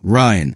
Ryan,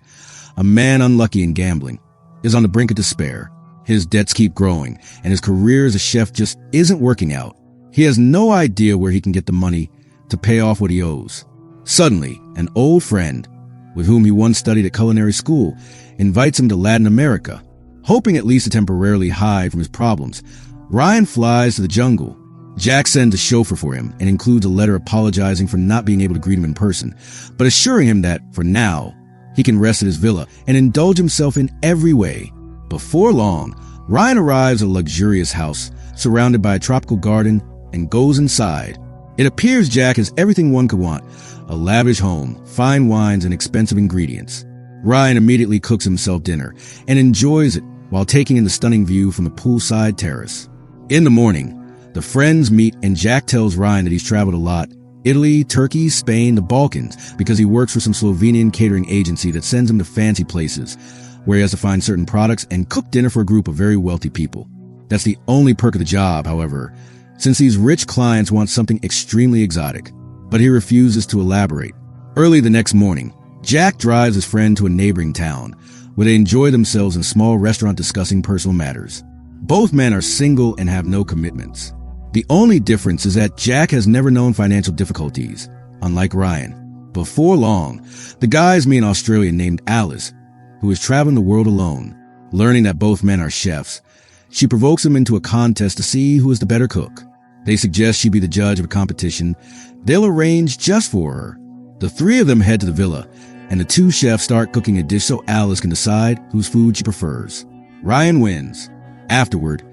a man unlucky in gambling, is on the brink of despair. His debts keep growing, and his career as a chef just isn't working out. He has no idea where he can get the money to pay off what he owes. Suddenly, an old friend, with whom he once studied at culinary school, invites him to Latin America. Hoping at least to temporarily hide from his problems, Ryan flies to the jungle. Jack sends a chauffeur for him and includes a letter apologizing for not being able to greet him in person, but assuring him that, for now, he can rest at his villa and indulge himself in every way. Before long, Ryan arrives at a luxurious house surrounded by a tropical garden and goes inside. It appears Jack has everything one could want: a lavish home, fine wines, and expensive ingredients. Ryan immediately cooks himself dinner and enjoys it while taking in the stunning view from the poolside terrace. In the morning, the friends meet and Jack tells Ryan that he's traveled a lot: Italy, Turkey, Spain, the Balkans, because he works for some Slovenian catering agency that sends him to fancy places where he has to find certain products and cook dinner for a group of very wealthy people. That's the only perk of the job, however, since these rich clients want something extremely exotic. But he refuses to elaborate. Early the next morning, Jack drives his friend to a neighboring town, where they enjoy themselves in a small restaurant discussing personal matters. Both men are single and have no commitments. The only difference is that Jack has never known financial difficulties, unlike Ryan. Before long, the guys meet an Australian named Alice, who is traveling the world alone. Learning that both men are chefs, she provokes him into a contest to see who is the better cook. They suggest she be the judge of a competition they'll arrange just for her. The three of them head to the villa, and the two chefs start cooking a dish so Alice can decide whose food she prefers. Ryan wins. Afterward,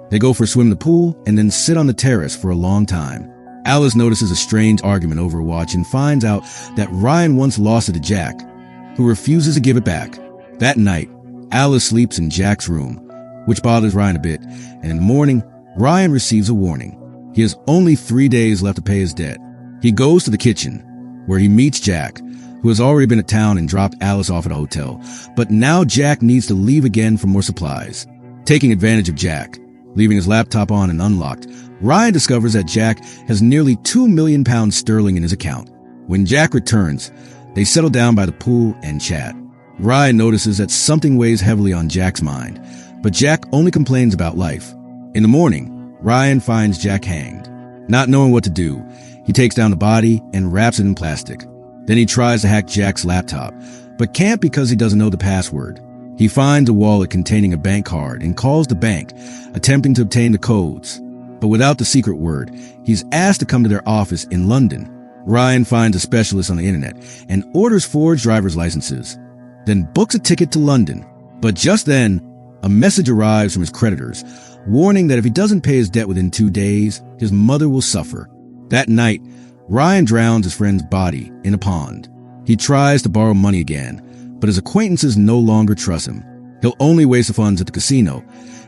they go for a swim in the pool and then sit on the terrace for a long time. Alice notices a strange argument over a watch and finds out that Ryan once lost it to Jack, who refuses to give it back. That night, Alice sleeps in Jack's room, which bothers Ryan a bit, and in the morning, Ryan receives a warning. He has only 3 days left to pay his debt. He goes to the kitchen, where he meets Jack, who has already been to town and dropped Alice off at a hotel, but now Jack needs to leave again for more supplies. Taking advantage of Jack, leaving his laptop on and unlocked, Ryan discovers that Jack has nearly £2 million sterling in his account. When Jack returns, they settle down by the pool and chat. Ryan notices that something weighs heavily on Jack's mind, but Jack only complains about life. In the morning, Ryan finds Jack hanged. Not knowing what to do, he takes down the body and wraps it in plastic. Then he tries to hack Jack's laptop, but can't because he doesn't know the password. He finds a wallet containing a bank card and calls the bank, attempting to obtain the codes. But without the secret word, he's asked to come to their office in London. Ryan finds a specialist on the internet and orders forged driver's licenses, then books a ticket to London. But just then, a message arrives from his creditors, warning that if he doesn't pay his debt within 2 days, his mother will suffer. That night, Ryan drowns his friend's body in a pond. He tries to borrow money again, but his acquaintances no longer trust him. He'll only waste the funds at the casino,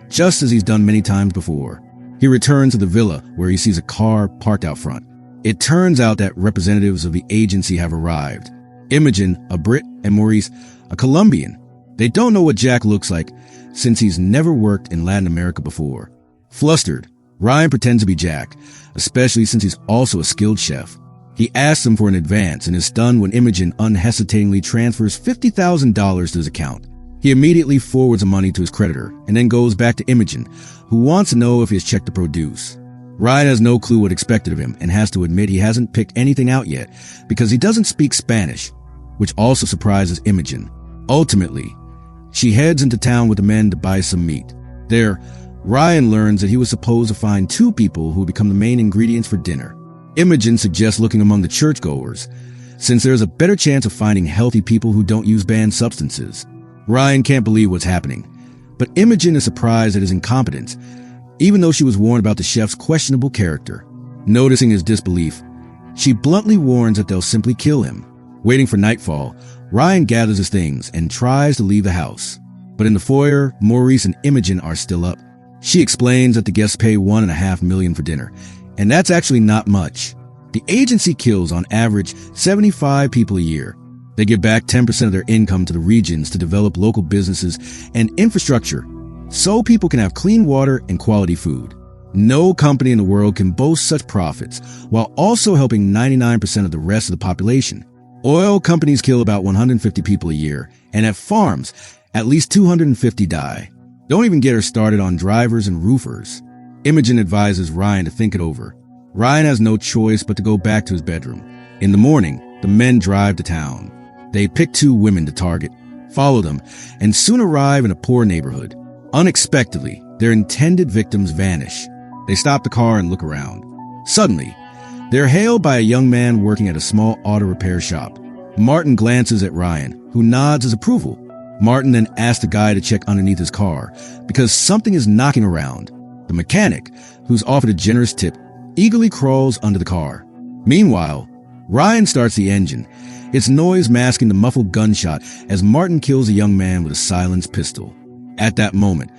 just as he's done many times before. He returns to the villa where he sees a car parked out front. It turns out that representatives of the agency have arrived. Imogen, a Brit, and Maurice, a Colombian. They don't know what Jack looks like, since he's never worked in Latin America before. Flustered, Ryan pretends to be Jack, especially since he's also a skilled chef. He asks him for an advance and is stunned when Imogen unhesitatingly transfers $50,000 to his account. He immediately forwards the money to his creditor and then goes back to Imogen, who wants to know if he has checked the produce. Ryan has no clue what expected of him and has to admit he hasn't picked anything out yet because he doesn't speak Spanish, which also surprises Imogen. Ultimately, she heads into town with the men to buy some meat. There, Ryan learns that he was supposed to find 2 people who would become the main ingredients for dinner. Imogen suggests looking among the churchgoers, since there's a better chance of finding healthy people who don't use banned substances. Ryan can't believe what's happening, but Imogen is surprised at his incompetence, even though she was warned about the chef's questionable character. Noticing his disbelief, she bluntly warns that they'll simply kill him. Waiting for nightfall, Ryan gathers his things and tries to leave the house. But in the foyer, Maurice and Imogen are still up. She explains that the guests pay $1.5 million for dinner, and that's actually not much. The agency kills on average 75 people a year. They give back 10% of their income to the regions to develop local businesses and infrastructure so people can have clean water and quality food. No company in the world can boast such profits while also helping 99% of the rest of the population. Oil companies kill about 150 people a year, and at farms, at least 250 die. Don't even get her started on drivers and roofers. Imogen advises Ryan to think it over. Ryan has no choice but to go back to his bedroom. In the morning, the men drive to town. They pick 2 women to target, follow them, and soon arrive in a poor neighborhood. Unexpectedly, their intended victims vanish. They stop the car and look around. Suddenly, they're hailed by a young man working at a small auto repair shop. Martin glances at Ryan, who nods his approval. Martin then asks the guy to check underneath his car because something is knocking around. The mechanic, who's offered a generous tip, eagerly crawls under the car. Meanwhile, Ryan starts the engine, its noise masking the muffled gunshot as Martin kills a young man with a silenced pistol. At that moment,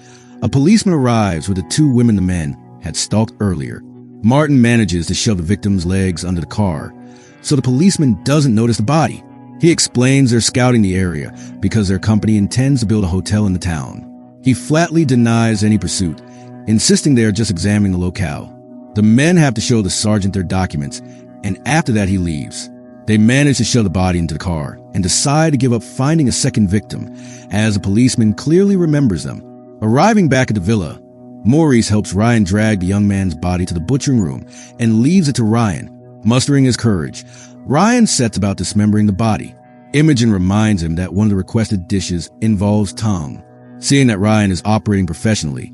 a policeman arrives with the 2 women the men had stalked earlier. Martin manages to shove the victim's legs under the car, so the policeman doesn't notice the body. He explains they're scouting the area because their company intends to build a hotel in the town. He flatly denies any pursuit, insisting they are just examining the locale. The men have to show the sergeant their documents, and after that he leaves. They manage to shove the body into the car and decide to give up finding a second victim, as a policeman clearly remembers them. Arriving back at the villa, Maurice helps Ryan drag the young man's body to the butchering room and leaves it to Ryan. Mustering his courage, Ryan sets about dismembering the body. Imogen reminds him that one of the requested dishes involves tongue. Seeing that Ryan is operating professionally,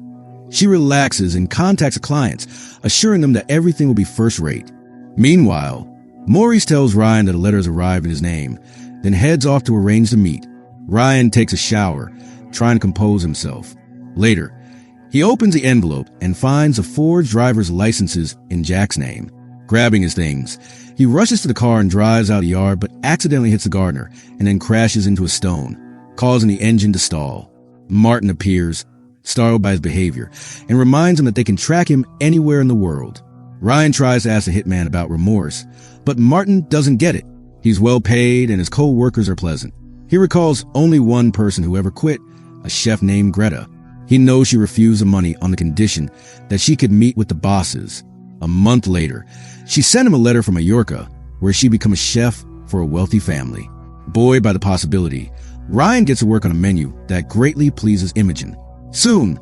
she relaxes and contacts the clients, assuring them that everything will be first-rate. Meanwhile, Maurice tells Ryan that a letter has arrived in his name, then heads off to arrange the meet. Ryan takes a shower, trying to compose himself. Later, he opens the envelope and finds the forged driver's licenses in Jack's name. Grabbing his things, he rushes to the car and drives out of the yard but accidentally hits the gardener and then crashes into a stone, causing the engine to stall. Martin appears, startled by his behavior, and reminds him that they can track him anywhere in the world. Ryan tries to ask the hitman about remorse, but Martin doesn't get it. He's well paid and his co-workers are pleasant. He recalls only one person who ever quit, a chef named Greta. He knows she refused the money on the condition that she could meet with the bosses. A month later, she sent him a letter from Mallorca, where she becomes a chef for a wealthy family. Buoyed by the possibility, Ryan gets to work on a menu that greatly pleases Imogen. Soon,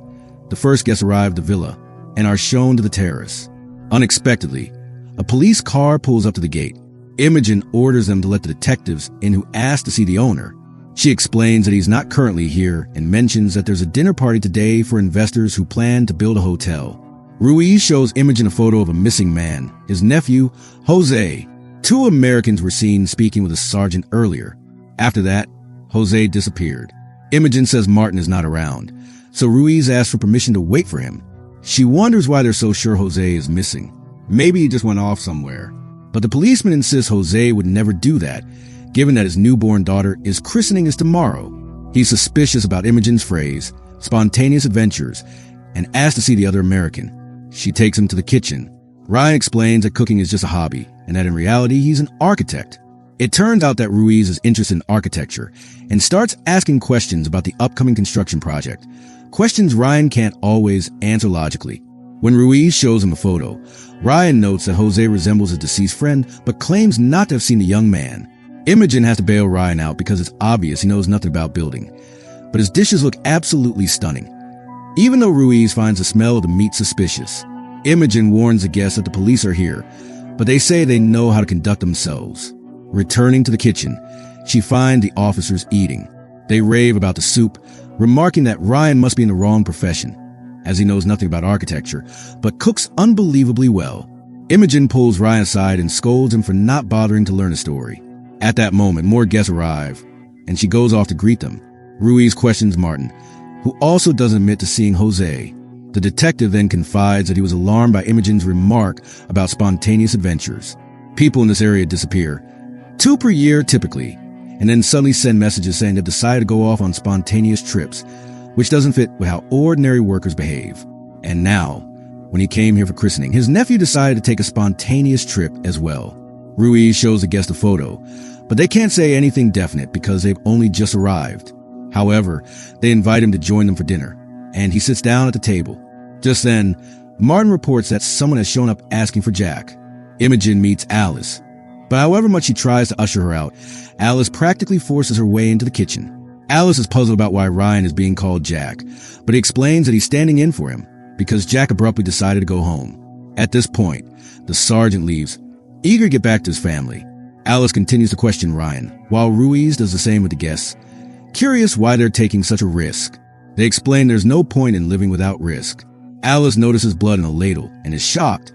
the first guests arrive at the villa and are shown to the terrace. Unexpectedly, a police car pulls up to the gate. Imogen orders them to let the detectives in who ask to see the owner. She explains that he's not currently here and mentions that there's a dinner party today for investors who plan to build a hotel. Ruiz shows Imogen a photo of a missing man, his nephew, Jose. 2 Americans were seen speaking with a sergeant earlier. After that, Jose disappeared. Imogen says Martin is not around, so Ruiz asks for permission to wait for him. She wonders why they're so sure Jose is missing. Maybe he just went off somewhere. But the policeman insists Jose would never do that, given that his newborn daughter is christening is tomorrow. He's suspicious about Imogen's phrase, spontaneous adventures, and asks to see the other American. She takes him to the kitchen. Ryan explains that cooking is just a hobby, and that in reality he's an architect. It turns out that Ruiz is interested in architecture, and starts asking questions about the upcoming construction project. Questions Ryan can't always answer logically. When Ruiz shows him a photo, Ryan notes that Jose resembles his deceased friend, but claims not to have seen the young man. Imogen has to bail Ryan out because it's obvious he knows nothing about building. But his dishes look absolutely stunning. Even though Ruiz finds the smell of the meat suspicious, Imogen warns the guests that the police are here, but they say they know how to conduct themselves. Returning to the kitchen, she finds the officers eating. They rave about the soup, remarking that Ryan must be in the wrong profession, as he knows nothing about architecture, but cooks unbelievably well. Imogen pulls Ryan aside and scolds him for not bothering to learn a story. At that moment, more guests arrive, and she goes off to greet them. Ruiz questions Martin, who also doesn't admit to seeing Jose. The detective then confides that he was alarmed by Imogen's remark about spontaneous adventures. People in this area disappear, 2 per year typically, and then suddenly send messages saying they've decided to go off on spontaneous trips, which doesn't fit with how ordinary workers behave. And now, when he came here for christening, his nephew decided to take a spontaneous trip as well. Ruiz shows the guest a photo, but they can't say anything definite because they've only just arrived. However, they invite him to join them for dinner, and he sits down at the table. Just then, Martin reports that someone has shown up asking for Jack. Imogen meets Alice, But however much he tries to usher her out, Alice practically forces her way into the kitchen. Alice is puzzled about why Ryan is being called Jack, but he explains that he's standing in for him because Jack abruptly decided to go home. At this point, the sergeant leaves, eager to get back to his family. Alice continues to question Ryan, while Ruiz does the same with the guests, curious why they're taking such a risk. They explain there's no point in living without risk. Alice notices blood in a ladle and is shocked,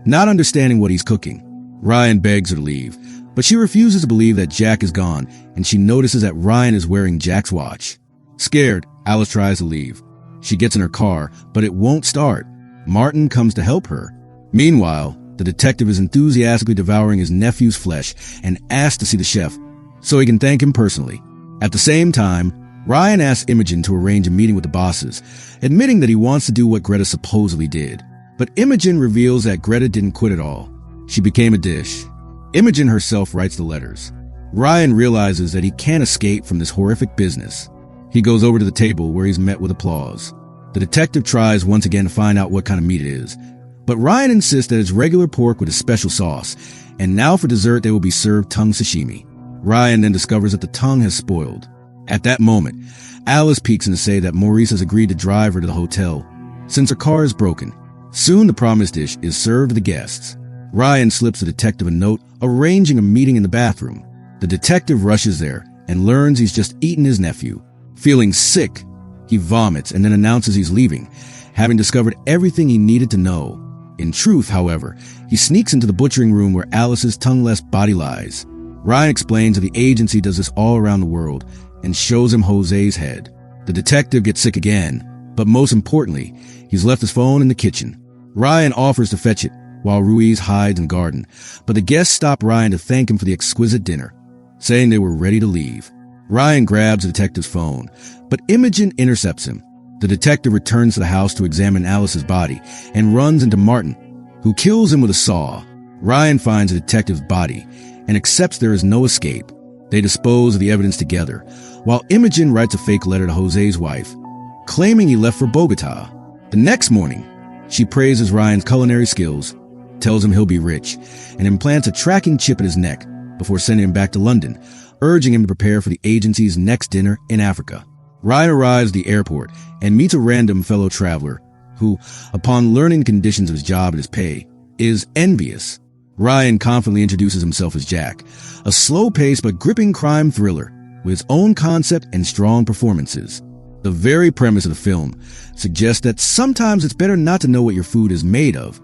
not understanding what he's cooking. Ryan begs her to leave, but she refuses to believe that Jack is gone, and she notices that Ryan is wearing Jack's watch. Scared, Alice tries to leave. She gets in her car, but it won't start. Martin comes to help her. Meanwhile, the detective is enthusiastically devouring his nephew's flesh and asks to see the chef so he can thank him personally. At the same time, Ryan asks Imogen to arrange a meeting with the bosses, admitting that he wants to do what Greta supposedly did. But Imogen reveals that Greta didn't quit at all. She became a dish. Imogen herself writes the letters. Ryan realizes that he can't escape from this horrific business. He goes over to the table where he's met with applause. The detective tries once again to find out what kind of meat it is, but Ryan insists that it's regular pork with a special sauce, and now for dessert they will be served tongue sashimi. Ryan then discovers that the tongue has spoiled. At that moment, Alice peeks in to say that Maurice has agreed to drive her to the hotel, since her car is broken. Soon the promised dish is served to the guests. Ryan slips the detective a note arranging a meeting in the bathroom. The detective rushes there and learns he's just eaten his nephew. Feeling sick, he vomits and then announces he's leaving, having discovered everything he needed to know. In truth, however, he sneaks into the butchering room where Alice's tongueless body lies. Ryan explains that the agency does this all around the world and shows him Jose's head. The detective gets sick again, but most importantly, he's left his phone in the kitchen. Ryan offers to fetch it while Ruiz hides in the garden, but the guests stop Ryan to thank him for the exquisite dinner, saying they were ready to leave. Ryan grabs the detective's phone, but Imogen intercepts him. The detective returns to the house to examine Alice's body and runs into Martin, who kills him with a saw. Ryan finds the detective's body and accepts there is no escape. They dispose of the evidence together, while Imogen writes a fake letter to Jose's wife, claiming he left for Bogota. The next morning, she praises Ryan's culinary skills, tells him he'll be rich, and implants a tracking chip in his neck before sending him back to London, urging him to prepare for the agency's next dinner in Africa. Ryan arrives at the airport and meets a random fellow traveler who, upon learning the conditions of his job and his pay, is envious. Ryan confidently introduces himself as Jack, a slow-paced but gripping crime thriller with its own concept and strong performances. The very premise of the film suggests that sometimes it's better not to know what your food is made of